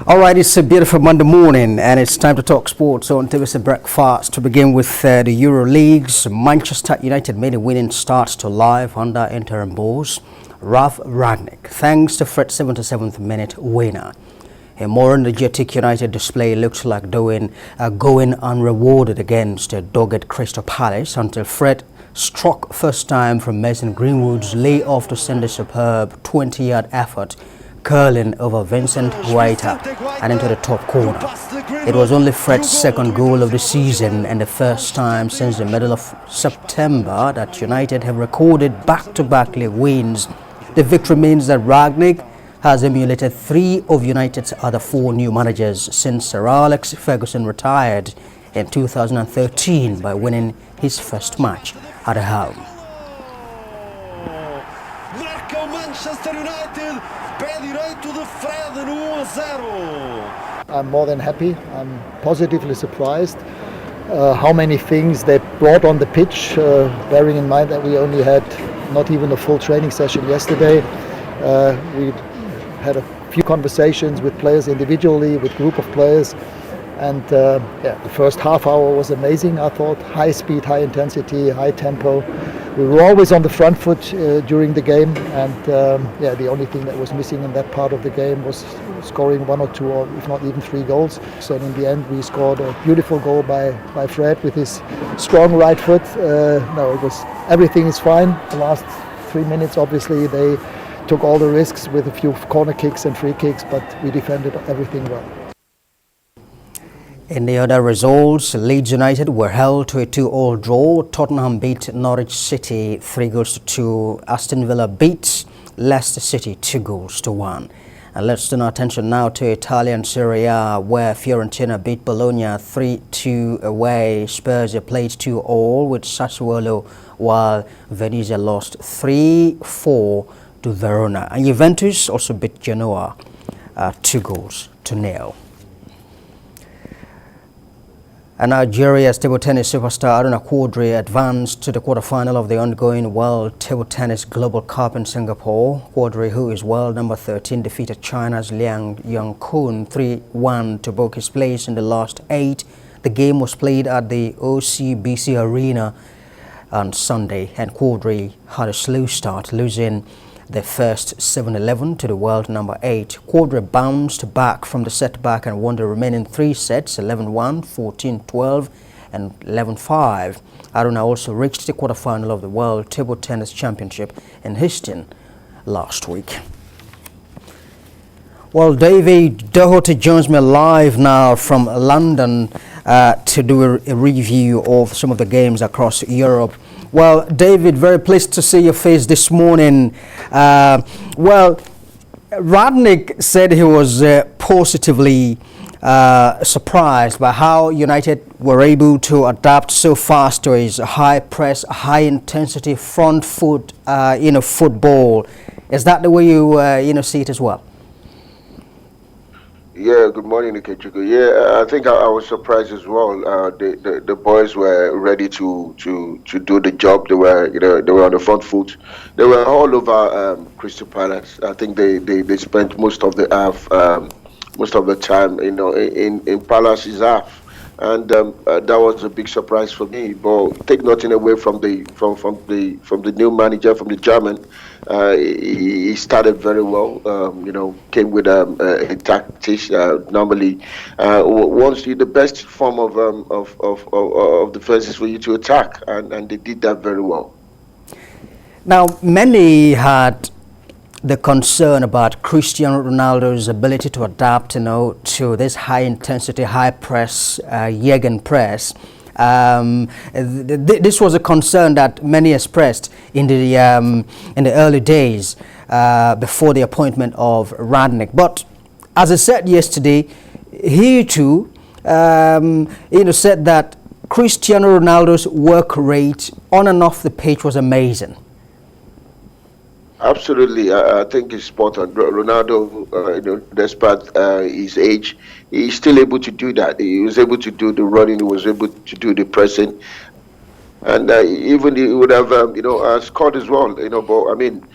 All right, it's a beautiful Monday morning, and it's time to talk sports on TVC Breakfast. To begin with the Euro Leagues, Manchester United made a winning start to life under interim boss Ralf Rangnick, thanks to Fred's 77th minute winner. A more energetic United display looked like going unrewarded against dogged Crystal Palace until Fred struck first time from Mason Greenwood's lay-off to send a superb 20-yard effort curling over Vincent Guaita and into the top corner. It was only Fred's second goal of the season and the first time since the middle of September that United have recorded back-to-back league wins. The victory means that Rangnick has emulated 3 of United's other 4 new managers since Sir Alex Ferguson retired in 2013 by winning his first match at home. I'm more than happy. I'm positively surprised how many things they brought on the pitch, bearing in mind that we only had not even a full training session yesterday. We had a few conversations with players individually, with group of players, and the first half hour was amazing. I thought high speed, high intensity, high tempo. We were always on the front foot during the game, and the only thing that was missing in that part of the game was scoring 1 or 2 or if not even 3 goals. So in the end we scored a beautiful goal by Fred with his strong right foot. Everything is fine. The last 3 minutes obviously they took all the risks with a few corner kicks and free kicks, but we defended everything well. In the other results, Leeds United were held to a 2-2 draw. Tottenham beat Norwich City 3-2. Aston Villa beat Leicester City 2-1. And let's turn our attention now to Italian Serie A, where Fiorentina beat Bologna 3-2 away. Spurs played 2-2 with Sassuolo, while Venezia lost 3-4 to Verona. And Juventus also beat Genoa 2-0. And Nigeria's table tennis superstar IKECHUKWU advanced to the quarterfinal of the ongoing World Table Tennis Global Cup in Singapore. IKECHUKWU, who is world number 13, defeated China's Liang Yangkun 3-1 to book his place in the last 8. The game was played at the OCBC Arena on Sunday, and IKECHUKWU had a slow start, losing the first 7-11 to the world number 8. IKECHUKWU bounced back from the setback and won the remaining 3 sets, 11-1, 14-12 and 11-5. Aruna also reached the quarterfinal of the World Table Tennis Championship in Houston last week. Well, David Doherty joins me live now from London to do a review of some of the games across Europe. Well, David, very pleased to see your face this morning. Rangnick said he was positively surprised by how United were able to adapt so fast to his high press, high intensity front foot, football. Is that the way you see it as well? Yeah, good morning, IKECHUKWU. Yeah, I think I was surprised as well. The boys were ready to do the job. They were on the front foot. They were all over Crystal Palace. I think they spent most of the time, in Palace's half. And that was a big surprise for me. But take nothing away from the new manager, from the German. He started very well. Came with a tactics. Normally, once you the best form of defense is for you to attack, and they did that very well. Now, many had the concern about Cristiano Ronaldo's ability to adapt, to this high-intensity, high-press, Gegenpress. This was a concern that many expressed in the early days before the appointment of Rangnick. But as I said yesterday, he too, said that Cristiano Ronaldo's work rate on and off the pitch was amazing. Absolutely, I think it's spot on. Ronaldo, despite his age, he's still able to do that. He was able to do the running. He was able to do the pressing. and even he would have scored as well. But I mean,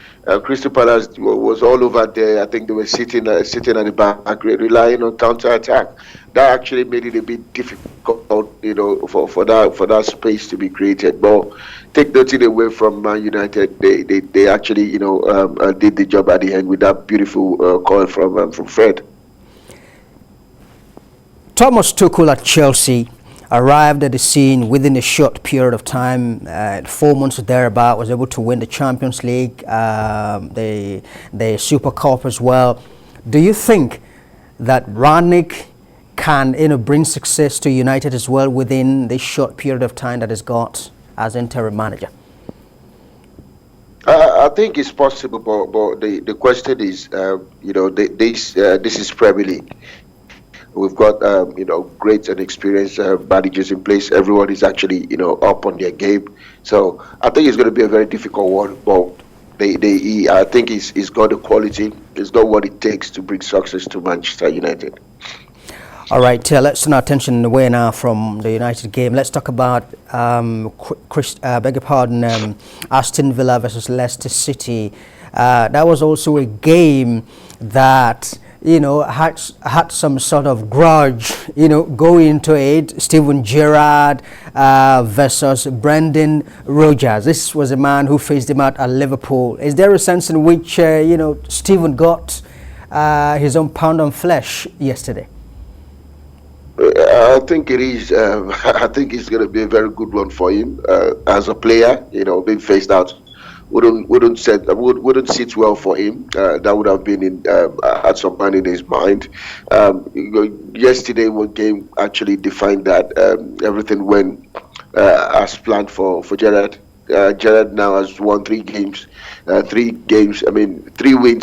Crystal Palace was all over there. I think they were sitting at the back, relying on counter attack. That actually made it a bit difficult, for that space to be created. But take nothing away from Man United, they actually did the job at the end with that beautiful call from Fred. Thomas Tuchel at Chelsea arrived at the scene within a short period of time, 4 months thereabout, was able to win the Champions League, the Super Cup as well. Do you think that Rangnick can bring success to United as well within this short period of time that he's got as interim manager? I think it's possible, but the question is, this is Premier League. We've got great and experienced managers in place. Everyone is actually up on their game. So I think it's going to be a very difficult one. But I think he's got the quality. He's got what it takes to bring success to Manchester United. All right, let's turn our attention away now from the United game. Let's talk about Aston Villa versus Leicester City. That was also a game that had some sort of grudge, going into it. Steven Gerrard versus Brendan Rodgers. This was a man who faced him out at Liverpool. Is there a sense in which, Steven got his own pound of flesh yesterday? I think it is. I think it's going to be a very good one for him as a player. Being faced out wouldn't sit well for him. That would have been at some point in his mind. Yesterday, one game actually defined that. Everything went as planned for Gerrard. Gerrard now has won 3 games. 3 wins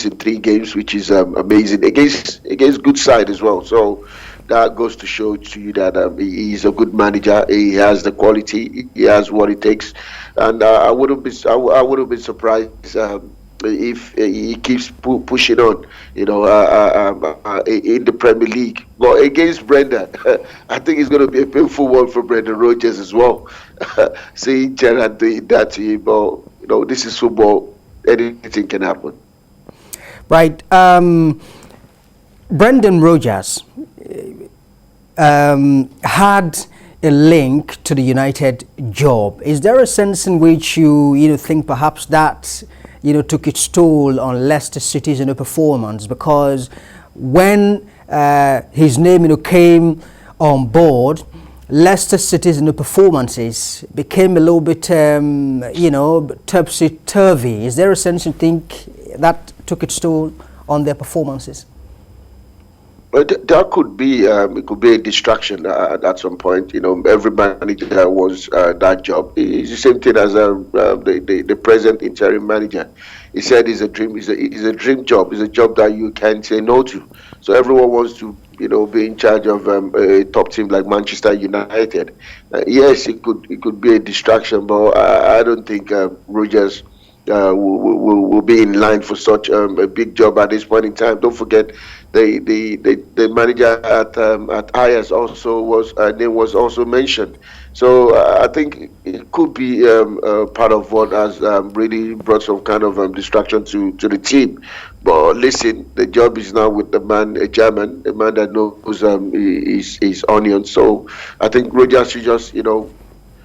in 3 games, which is amazing against good side as well. So that goes to show to you that he's a good manager. He has the quality. He has what it takes, and I wouldn't be surprised if he keeps pushing on, in the Premier League. But against Brendan, I think it's going to be a painful one for Brendan Rodgers as well. Seeing Gerrard doing that to him, but this is football. Anything can happen. Right. Brendan Rodgers had a link to the United job. Is there a sense in which you think perhaps that took its toll on Leicester City's performance? Because when his name came on board, Leicester City's performances became a little bit topsy-turvy. Is there a sense you think that took its toll on their performances? But that could be it could be a distraction at some point. Every manager wants that job. It's the same thing as the present interim manager. He said it's a dream. It's a dream job. It's a job that you can't say no to. So everyone wants to be in charge of a top team like Manchester United. Yes, it could be a distraction, but I don't think Rodgers will be in line for such a big job at this point in time. Don't forget, the manager at Ajax also was also mentioned. So I think it could be part of what has really brought some kind of distraction to the team. But listen, the job is now with the man, a German, a man that knows his onion. So I think Rodgers should just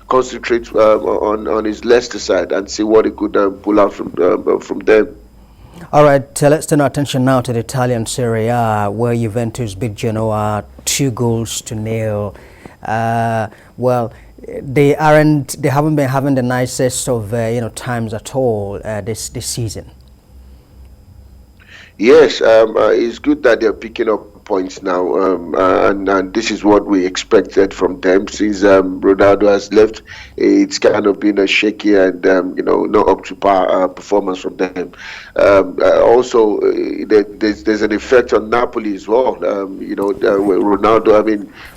concentrate on his Leicester side and see what he could pull out from them. All right, let's turn our attention now to the Italian Serie A, where Juventus beat Genoa 2-0. Well, they haven't been having the nicest of times at all this season. Yes, it's good that they're picking up points now, and this is what we expected from them since Ronaldo has left. It's kind of been a shaky and not up to par performance from them. Also, there's an effect on Napoli as well. Ronaldo,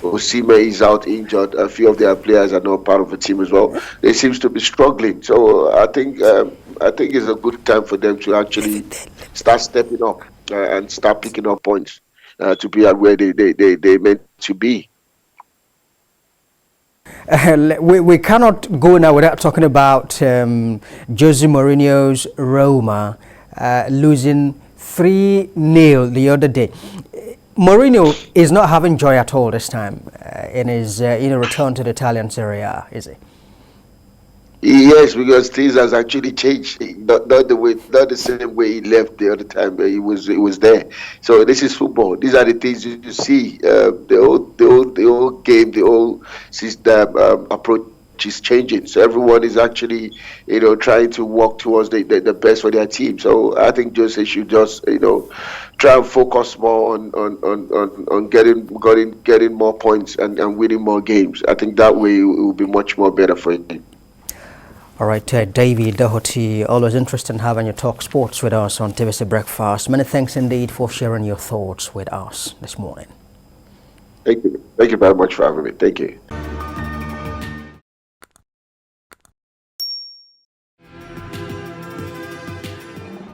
Osimhen is out injured. A few of their players are not part of the team as well. They seems to be struggling. So I think it's a good time for them to actually start stepping up and start picking up points. To be at where they meant to be. we cannot go now without talking about Jose Mourinho's Roma losing 3-0 the other day. Mourinho is not having joy at all this time in his return to the Italian Serie A, is he? Yes, because things has actually changed. Not the same way he left the other time. He was there. So this is football. These are the things you see. The whole game, the whole system approach is changing. So everyone is actually, trying to work towards the best for their team. So I think Jose should just, try and focus more on getting more points and winning more games. I think that way it will be much more better for him. All right, David Doherty, always interesting having you talk sports with us on TVC Breakfast. Many thanks indeed for sharing your thoughts with us this morning. Thank you. Thank you very much for having me. Thank you.